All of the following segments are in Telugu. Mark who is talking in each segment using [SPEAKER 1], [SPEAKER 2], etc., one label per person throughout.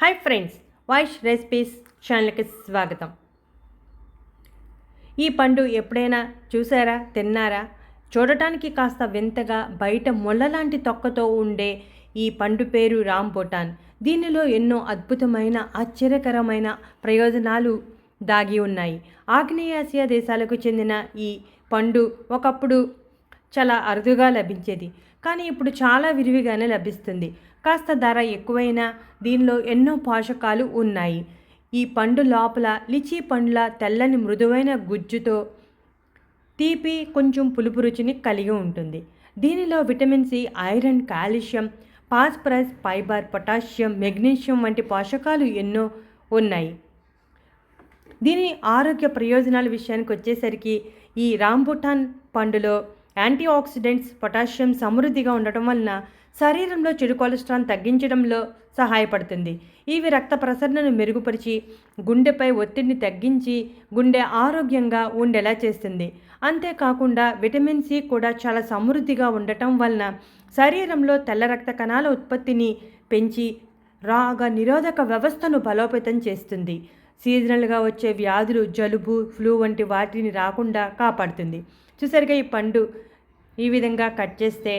[SPEAKER 1] హాయ్ ఫ్రెండ్స్, వాయిస్ రెసిపీస్ ఛానల్కి స్వాగతం. ఈ పండు ఎప్పుడైనా చూసారా, తిన్నారా? చూడటానికి కాస్త వింతగా బయట ముళ్ళలాంటి తొక్కతో ఉండే ఈ పండు పేరు రాంబుటాన్. దీనిలో ఎన్నో అద్భుతమైన ఆశ్చర్యకరమైన ప్రయోజనాలు దాగి ఉన్నాయి. ఆగ్నేయాసియా దేశాలకు చెందిన ఈ పండు ఒకప్పుడు చాలా అరుదుగా లభించేది, కానీ ఇప్పుడు చాలా విరివిగానే లభిస్తుంది. కాస్త ధర ఎక్కువైనా దీనిలో ఎన్నో పోషకాలు ఉన్నాయి. ఈ పండు లోపల లిచీ పండ్ల తెల్లని మృదువైన గుజ్జుతో తీపి, కొంచెం పులుపు రుచిని కలిగి ఉంటుంది. దీనిలో vitamin C, iron, calcium, phosphorus, fibre, potassium, magnesium వంటి పోషకాలు ఎన్నో ఉన్నాయి. దీని ఆరోగ్య ప్రయోజనాల విషయానికి వచ్చేసరికి ఈ రాంబుటాన్ పండులో యాంటీ ఆక్సిడెంట్స్, పొటాషియం సమృద్ధిగా ఉండటం వలన శరీరంలో చెడు కొలెస్ట్రాల్ తగ్గించడంలో సహాయపడుతుంది. ఇవి రక్త ప్రసరణను మెరుగుపరిచి గుండెపై ఒత్తిడిని తగ్గించి గుండె ఆరోగ్యంగా ఉండేలా చేస్తుంది. అంతేకాకుండా విటమిన్ సి కూడా చాలా సమృద్ధిగా ఉండటం వలన శరీరంలో తెల్ల రక్త కణాల ఉత్పత్తిని పెంచి రోగ నిరోధక వ్యవస్థను బలోపేతం చేస్తుంది. సీజనల్గా వచ్చే వ్యాధులు, జలుబు, ఫ్లూ వంటి వాటిని రాకుండా కాపాడుతుంది. చూసరిగా ఈ పండు ఈ విధంగా కట్ చేస్తే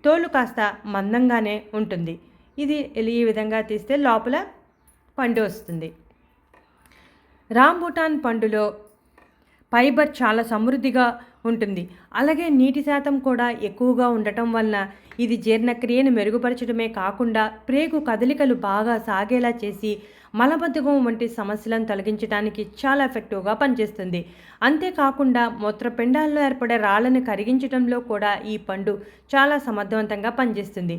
[SPEAKER 1] తోలు కాస్త మందంగానే ఉంటుంది. ఇది ఈ విధంగా తీస్తే లోపల పండు వస్తుంది. రాంబుటాన్ పండులో ఫైబర్ చాలా సమృద్ధిగా ఉంటుంది. అలాగే నీటి శాతం కూడా ఎక్కువగా ఉండటం వలన ఇది జీర్ణక్రియను మెరుగుపరచడమే కాకుండా ప్రేగు కదలికలు బాగా సాగేలా చేసి మలబద్ధకం వంటి సమస్యలను తొలగించడానికి చాలా ఎఫెక్టివ్గా పనిచేస్తుంది. అంతేకాకుండా మూత్రపిండాల్లో ఏర్పడే రాళ్లను కరిగించడంలో కూడా ఈ పండు చాలా సమర్థవంతంగా పనిచేస్తుంది.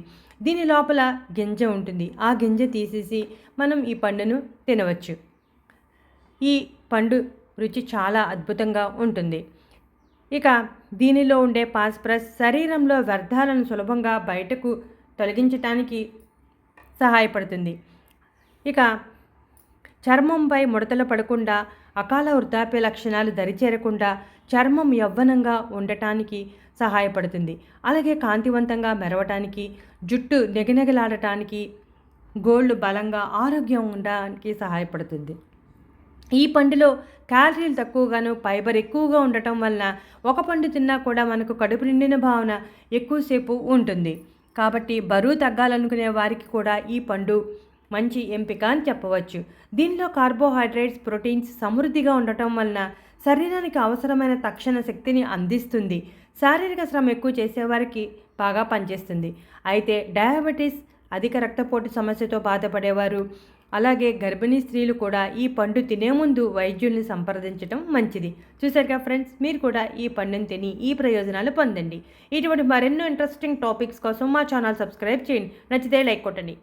[SPEAKER 1] దీని లోపల గింజ ఉంటుంది. ఆ గింజ తీసేసి మనం ఈ పండును తినవచ్చు. ఈ పండు రుచి చాలా అద్భుతంగా ఉంటుంది. ఇక దీనిలో ఉండే ఫాస్ఫరస్ శరీరంలో వ్యర్థాలను సులభంగా బయటకు తొలగించడానికి సహాయపడుతుంది. ఇక చర్మంపై ముడతలు పడకుండా, అకాల వృద్ధాప్య లక్షణాలు దరిచేరకుండా చర్మం యవ్వనంగా ఉండటానికి సహాయపడుతుంది. అలాగే కాంతివంతంగా మెరవటానికి, జుట్టు నెగనెగలాడటానికి, గోళ్ళు బలంగా ఆరోగ్యం ఉండడానికి సహాయపడుతుంది. ఈ పండులో క్యాలరీలు తక్కువగాను, ఫైబర్ ఎక్కువగా ఉండటం వలన ఒక పండు తిన్నా కూడా మనకు కడుపు నిండిన భావన ఎక్కువసేపు ఉంటుంది. కాబట్టి బరువు తగ్గాలనుకునే వారికి కూడా ఈ పండు మంచి ఎంపిక అని చెప్పవచ్చు. దీనిలో కార్బోహైడ్రేట్స్, ప్రోటీన్స్ సమృద్ధిగా ఉండటం వలన శరీరానికి అవసరమైన తక్షణ శక్తిని అందిస్తుంది. శారీరక శ్రమ ఎక్కువ చేసేవారికి బాగా పనిచేస్తుంది. అయితే డయాబెటీస్, అధిక రక్తపోటు సమస్యతో బాధపడేవారు, అలాగే గర్భిణీ స్త్రీలు కూడా ఈ పండు తినే ముందు వైద్యుల్ని సంప్రదించడం మంచిది. చూసారుగా ఫ్రెండ్స్, మీరు కూడా ఈ పండుని తిని ఈ ప్రయోజనాలు పొందండి. ఇటువంటి మరెన్నో ఇంట్రెస్టింగ్ టాపిక్స్ కోసం మా ఛానల్ సబ్స్క్రైబ్ చేయండి. నచ్చితే లైక్ కొట్టండి.